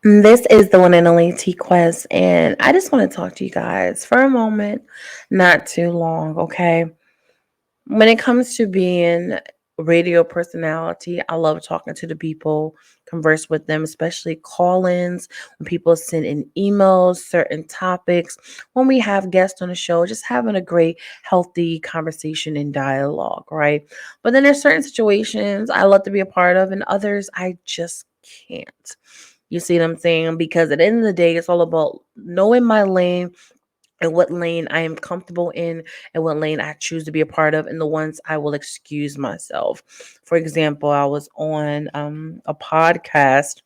This is the one and only T Quest, and I just want to talk to you guys for a moment, not too long, okay? When it comes to being a radio personality, I love talking to the people, converse with them, especially call-ins, when people send in emails, certain topics, when we have guests on the show, just having a great, healthy conversation and dialogue, right? But then there's certain situations I love to be a part of, and others I just can't. You see what I'm saying? Because at the end of the day, it's all about knowing my lane and what lane I am comfortable in and what lane I choose to be a part of and the ones I will excuse myself. For example, I was on a podcast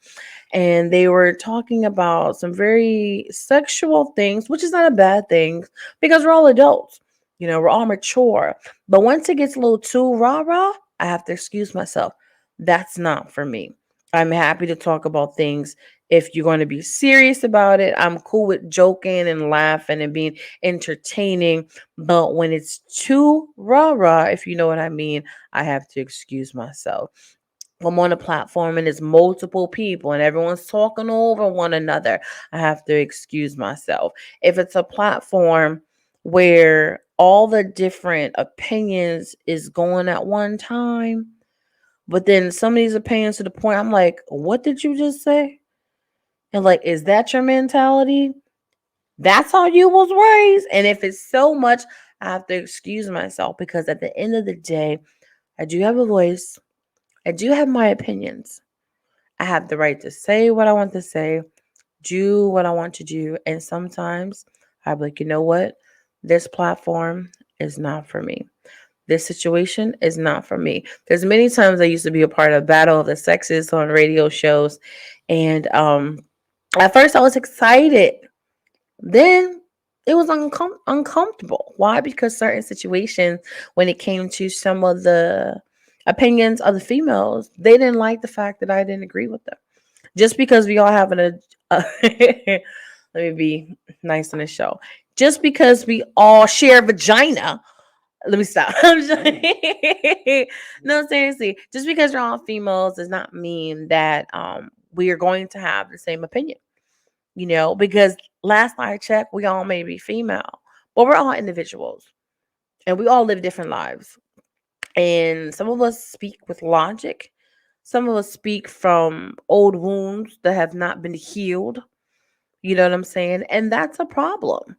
and they were talking about some very sexual things, which is not a bad thing because we're all adults. We're all mature. But once it gets a little too rah-rah, I have to excuse myself. That's not for me. I'm happy to talk about things if you're going to be serious about it. I'm cool with joking and laughing and being entertaining. But when it's too rah rah, if you know what I mean, I have to excuse myself. I'm on a platform and it's multiple people and everyone's talking over one another. I have to excuse myself. If it's a platform where all the different opinions is going at one time, but then some of these opinions to the point I'm like, what did you just say? And like, is that your mentality? That's how you was raised. And if it's so much, I have to excuse myself because at the end of the day, I do have a voice. I do have my opinions. I have the right to say what I want to say, do what I want to do. And sometimes I'm like, you know what? This platform is not for me. This situation is not for me. There's many times I used to be a part of Battle of the Sexes on radio shows. And at first I was excited. Then it was uncomfortable. Why? Because certain situations, when it came to some of the opinions of the females, they didn't like the fact that I didn't agree with them. Just because we all have let me be nice on the show. Just because we all share vagina, let me stop. No, seriously. Just because you're all females does not mean that we are going to have the same opinion. Because last I checked, we all may be female, but we're all individuals and we all live different lives. And some of us speak with logic, some of us speak from old wounds that have not been healed. You know what I'm saying? And that's a problem.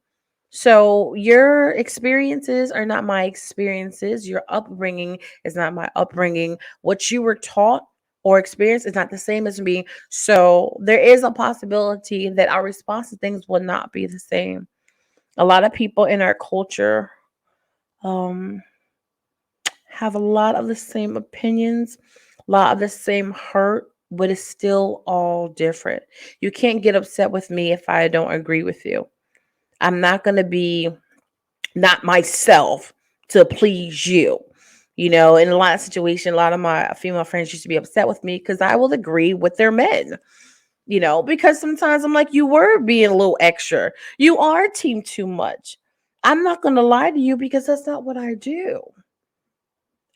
So, your experiences are not my experiences. Your upbringing is not my upbringing. What you were taught or experienced is not the same as me. So, there is a possibility that our response to things will not be the same. A lot of people in our culture um, have a lot of the same opinions, a lot of the same hurt, but it's still all different. You can't get upset with me if I don't agree with you. I'm not going to be not myself to please you. In a lot of situations, a lot of my female friends used to be upset with me because I will agree with their men. Because sometimes I'm like, you were being a little extra. You are team too much. I'm not going to lie to you because that's not what I do.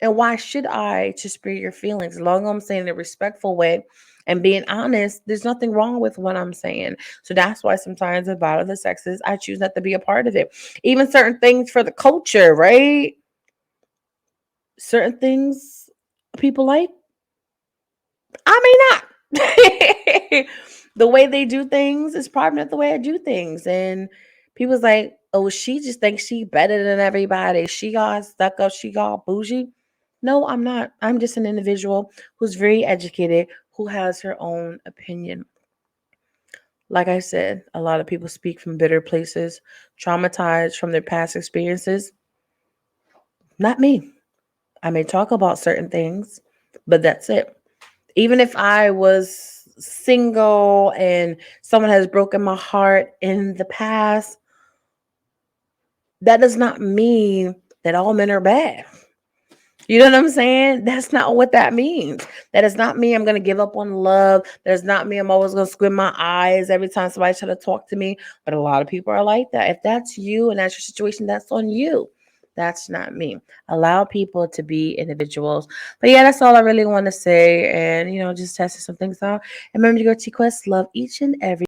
And why should I to spare your feelings? As long as I'm saying in a respectful way and being honest, there's nothing wrong with what I'm saying. So that's why sometimes about the sexes, I choose not to be a part of it. Even certain things for the culture, right? Certain things people like, I may not. The way they do things is probably not the way I do things. And people's like, oh, she just thinks she better than everybody. She got stuck up, she got bougie. No, I'm not. I'm just an individual who's very educated, who has her own opinion. Like I said, a lot of people speak from bitter places, traumatized from their past experiences. Not me. I may talk about certain things, but that's it. Even if I was single and someone has broken my heart in the past, that does not mean that all men are bad. You know what I'm saying? That's not what that means. That is not me. I'm going to give up on love. That's not me. I'm always going to squint my eyes every time somebody try to talk to me. But a lot of people are like that. If that's you and that's your situation, that's on you. That's not me. Allow people to be individuals. But yeah, that's all I really want to say. And, just testing some things out. And remember to go T Quest. Love each and every